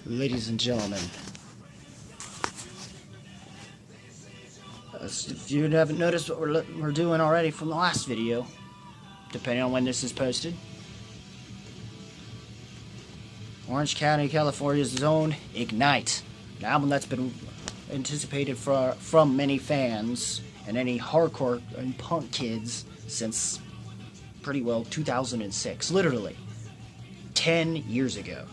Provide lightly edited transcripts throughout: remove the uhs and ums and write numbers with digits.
Ladies and gentlemen, if you haven't noticed what we're doing already from the last video, depending on when this is posted, Orange County, California's own Ignite, an album that's been anticipated from many fans and any hardcore and punk kids since pretty well 2006, literally 10 years ago.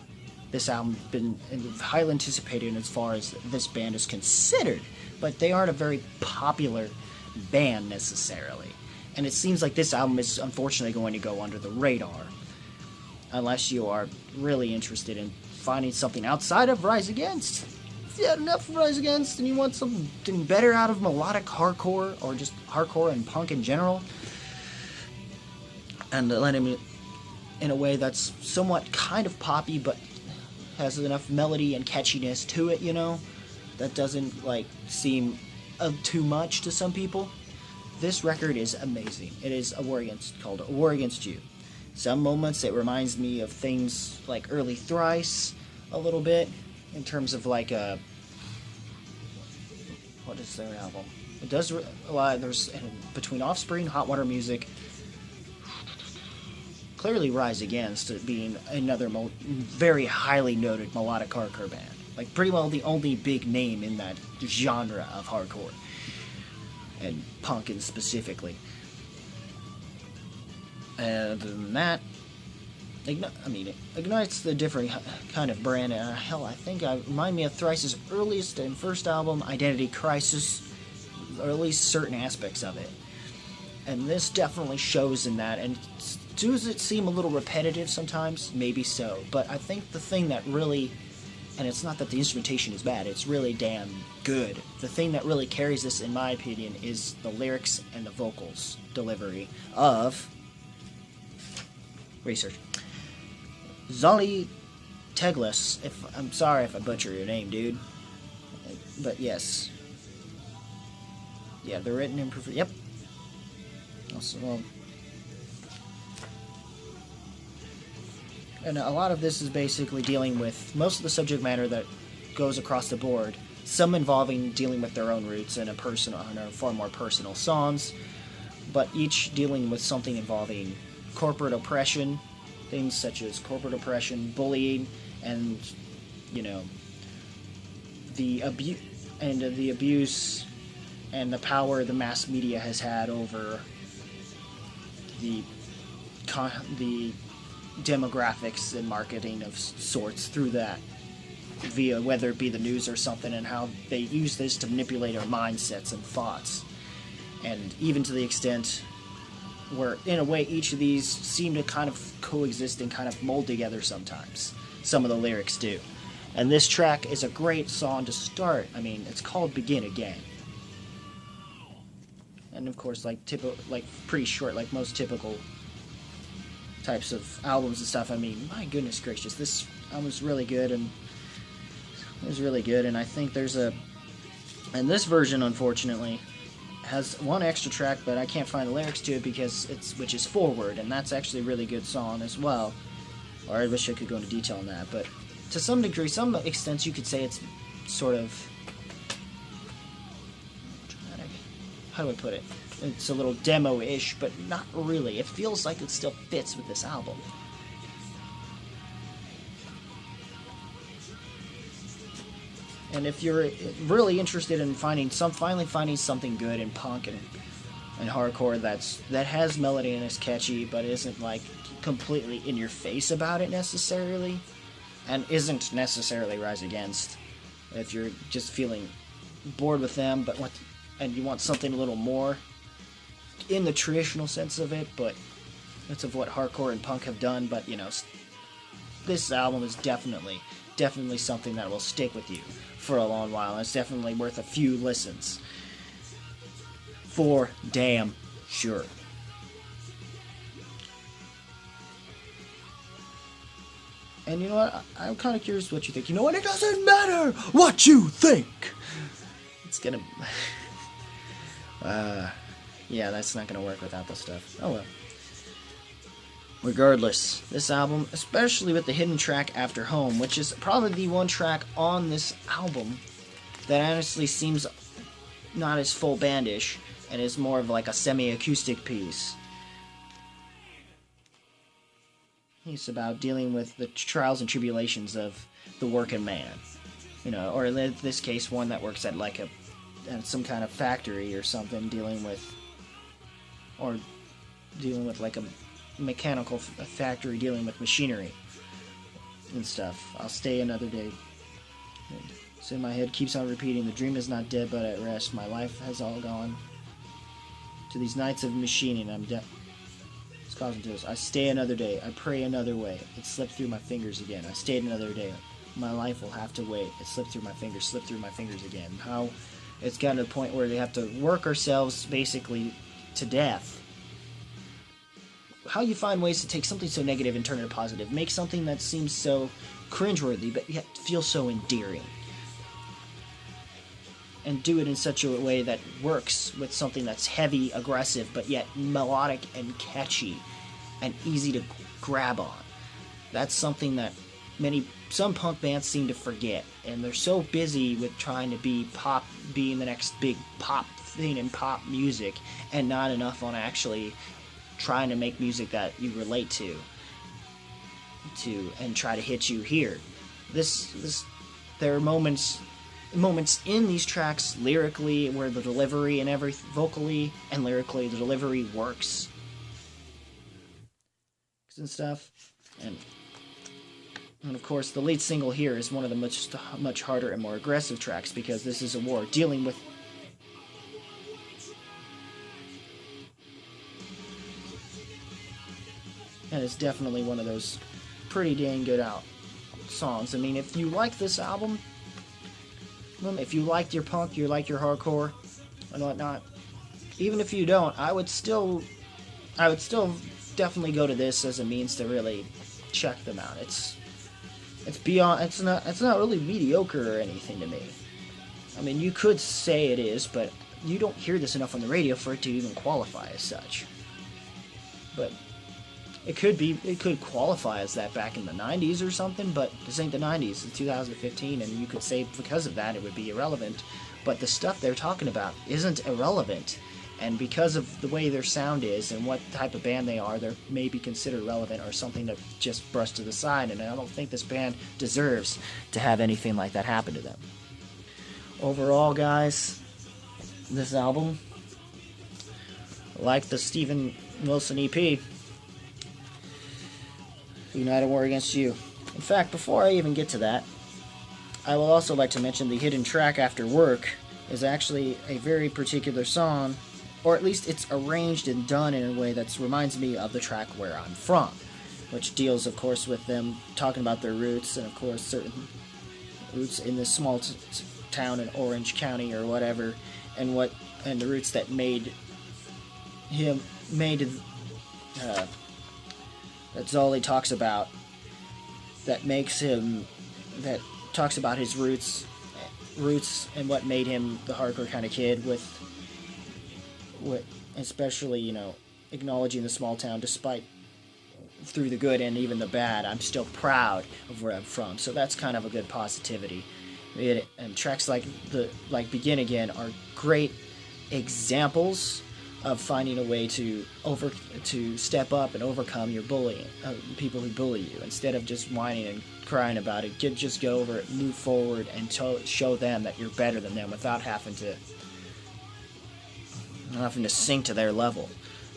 This album's been highly anticipated as far as this band is considered, but they aren't a very popular band necessarily. And it seems like this album is unfortunately going to go under the radar, unless you are really interested in finding something outside of Rise Against. If you had enough of Rise Against and you want something better out of melodic hardcore, or just hardcore and punk in general, and let him in a way that's somewhat kind of poppy, but has enough melody and catchiness to it, you know, that doesn't seem too much to some people. This record is amazing. It is called A War Against You. Some moments it reminds me of things like early Thrice a little bit, in terms of what is their album? It does a lot. There's between Offspring, Hot Water Music, clearly Rise Against it being another very highly noted melodic hardcore band. Like pretty well the only big name in that genre of hardcore. And punk specifically. And other than that, Ignite's the different kind of brand. Hell, I think it remind me of Thrice's earliest and first album, Identity Crisis, or at least certain aspects of it. And this definitely shows in that, and does it seem a little repetitive sometimes? Maybe so, but I think the thing that really, and it's not that the instrumentation is bad, it's really damn good. The thing that really carries this, in my opinion, is the lyrics and the vocals delivery of research. Zoli Teglis, I'm sorry if I butcher your name, dude, but yes. Yeah, they're written in yep. Also, well, and a lot of this is basically dealing with most of the subject matter that goes across the board. Some involving dealing with their own roots and far more personal songs, but each dealing with something involving corporate oppression, things such as corporate oppression, bullying, and the abuse and the power the mass media has had over the demographics and marketing of sorts through that, via whether it be the news or something, and how they use this to manipulate our mindsets and thoughts. And even to the extent where, in a way, each of these seem to kind of coexist and kind of mold together sometimes. Some of the lyrics do. And this track is a great song to start. I mean, it's called Begin Again. And of course, pretty short, like most typical types of albums and stuff. I mean, my goodness gracious, this album was really good, and it was really good. And I think and this version, unfortunately, has one extra track, but I can't find the lyrics to it which is Forward, and that's actually a really good song as well. Or I wish I could go into detail on that, but to some degree, some extent, you could say it's sort of, how do I put it? It's a little demo-ish, but not really. It feels like it still fits with this album. And if you're really interested in finally finding something good in punk and hardcore that has melody and is catchy, but isn't completely in your face about it necessarily, and isn't necessarily Rise Against, if you're just feeling bored with them, and you want something a little more in the traditional sense of it, but that's of what hardcore and punk have done. But this album is definitely something that will stick with you for a long while. It's definitely worth a few listens, for damn sure. And you know what? I'm kind of curious what you think. You know what? It doesn't matter what you think. It's gonna. Yeah, that's not gonna work without the stuff. Oh well. Regardless, this album, especially with the hidden track After Home, which is probably the one track on this album that honestly seems not as full bandish and is more of like a semi-acoustic piece. It's about dealing with the trials and tribulations of the working man, or in this case, one that works at like at some kind of factory or something, dealing with like a mechanical factory, dealing with machinery and stuff. I'll stay another day. So in my head keeps on repeating, the dream is not dead but at rest. My life has all gone to these nights of machining. I'm dead. It's causing to this. I stay another day. I pray another way. It slipped through my fingers again. I stayed another day. My life will have to wait. It slipped through my fingers again. How it's gotten to the point where they have to work ourselves basically to death. How you find ways to take something so negative and turn it positive. Make something that seems so cringeworthy but yet feels so endearing. And do it in such a way that works with something that's heavy, aggressive, but yet melodic and catchy and easy to grab on. That's something that some punk bands seem to forget, and they're so busy with trying to be being the next big pop thing in pop music, and not enough on actually trying to make music that you relate to and try to hit you here. There are moments in these tracks lyrically where the delivery and vocally and lyrically the delivery works and stuff. And of course, the lead single here is one of the much harder and more aggressive tracks, because this is a war dealing with and it's definitely one of those pretty dang good songs. I mean, if you like this album, if you liked your punk, you like your hardcore and whatnot, even if you don't, I would still definitely go to this as a means to really check them out. It's not really mediocre or anything to me. I mean, you could say it is, but you don't hear this enough on the radio for it to even qualify as such. But it could qualify as that back in the 90s or something, but this ain't the 90s, it's 2015, and you could say because of that it would be irrelevant. But the stuff they're talking about isn't irrelevant, and because of the way their sound is and what type of band they are, they're maybe considered relevant or something to just brush to the side, and I don't think this band deserves to have anything like that happen to them. Overall, guys, this album, like the Steven Wilson EP, United War Against You. In fact, before I even get to that, I will also like to mention the hidden track After Work is actually a very particular song, or at least it's arranged and done in a way that reminds me of the track Where I'm From, which deals, of course, with them talking about their roots, and of course certain roots in this small town in Orange County or whatever, and the roots that that Zolly talks about, that talks about his roots and what made him the hardcore kind of kid, with especially, acknowledging the small town despite through the good and even the bad. I'm still proud of where I'm from. So that's kind of a good positivity. And tracks like Begin Again are great examples of finding a way to step up and overcome your bullying, people who bully you, instead of just whining and crying about it. Just go over it, move forward, and show them that you're better than them without having to sink to their level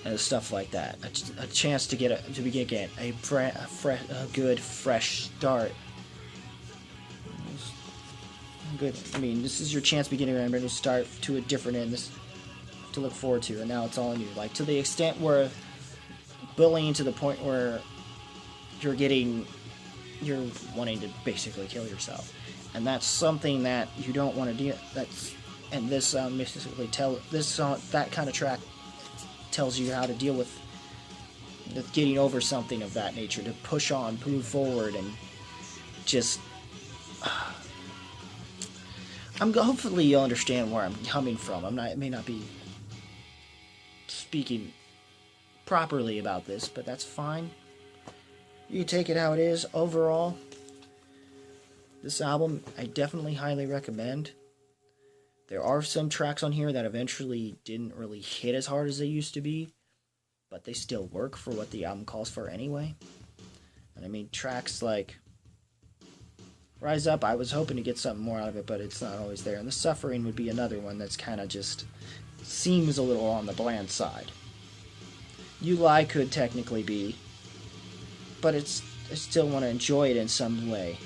and stuff like that. A chance to begin again, a good fresh start. Good. I mean, this is your chance beginning and to start to a different end. This to look forward to, and now it's all on you. Like, to the extent where bullying to the point where you're wanting to basically kill yourself, and that's something that you don't want to do. This basically that kind of track tells you how to deal with getting over something of that nature, to push on, move forward, and just. Hopefully you'll understand where I'm coming from. I may not be speaking properly about this, but that's fine. you take it how it is. Overall, this album I definitely highly recommend. There are some tracks on here that eventually didn't really hit as hard as they used to be, but they still work for what the album calls for anyway. And I mean, tracks like Rise Up, I was hoping to get something more out of it, but it's not always there. And The Suffering would be another one that's kind of just seems a little on the bland side. You Lie could technically be, but I still want to enjoy it in some way.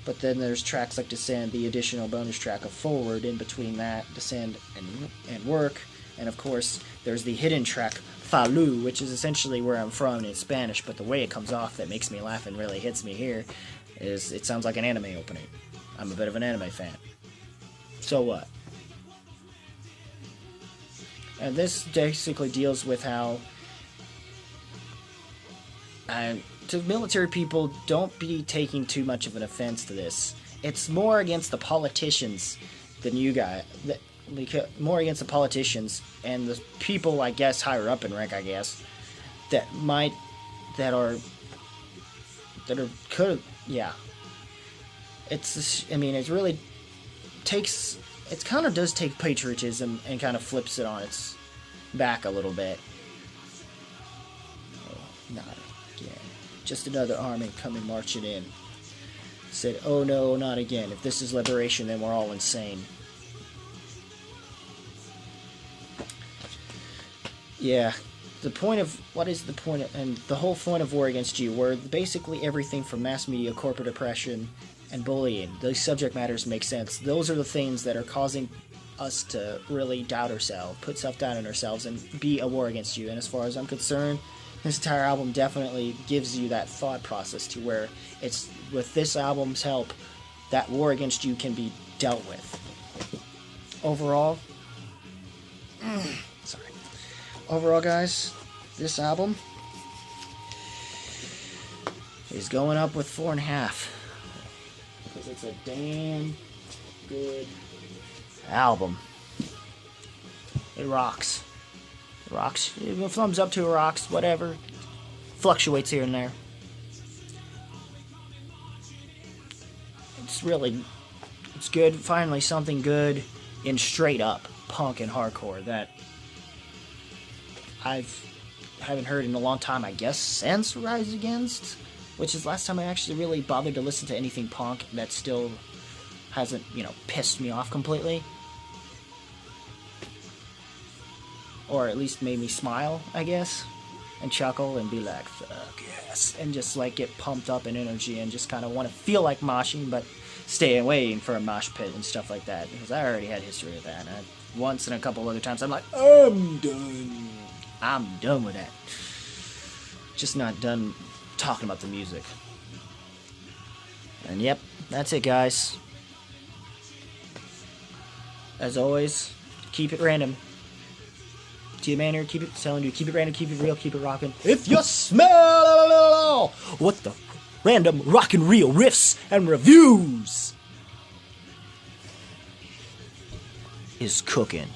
But then there's tracks like Descend, the additional bonus track of Forward, in between that, Descend and Work. And of course, there's the hidden track, Falu, which is essentially Where I'm From in Spanish, but the way it comes off that makes me laugh and really hits me here is it sounds like an anime opening. I'm a bit of an anime fan. So what? And this basically deals with how to military people, don't be taking too much of an offense to this. It's more against the politicians than you guys. More against the politicians and the people, I guess, higher up in rank, I guess, yeah. It really takes, it kind of does take patriotism and kind of flips it on its back a little bit. Oh, not again. Just another army coming marching in. Said, oh no, not again. If this is liberation, then we're all insane. Yeah, what is the point of, and the whole point of War Against You, where basically everything from mass media, corporate oppression, and bullying, those subject matters make sense. Those are the things that are causing us to really doubt ourselves, put self-doubt in ourselves, and be a war against you. And as far as I'm concerned, this entire album definitely gives you that thought process to where it's, with this album's help, that war against you can be dealt with. Overall, guys, this album is going up with 4.5 because it's a damn good album. It rocks. It rocks. A thumbs up to it rocks. Whatever. Fluctuates here and there. It's good. Finally, something good in straight up punk and hardcore that haven't heard in a long time, I guess, since Rise Against, which is last time I actually really bothered to listen to anything punk that still hasn't, pissed me off completely. Or at least made me smile, I guess, and chuckle and be like, fuck yes, and just like get pumped up in energy and just kind of want to feel like moshing, but stay waiting for a mosh pit and stuff like that, because I already had history of that. And once and a couple other times I'm like, I'm done with that. Just not done talking about the music. And yep, that's it, guys. As always, keep it random. To your man here, keep it random, keep it real, keep it rockin'. If you smell what the random rockin' real riffs and reviews is cooking.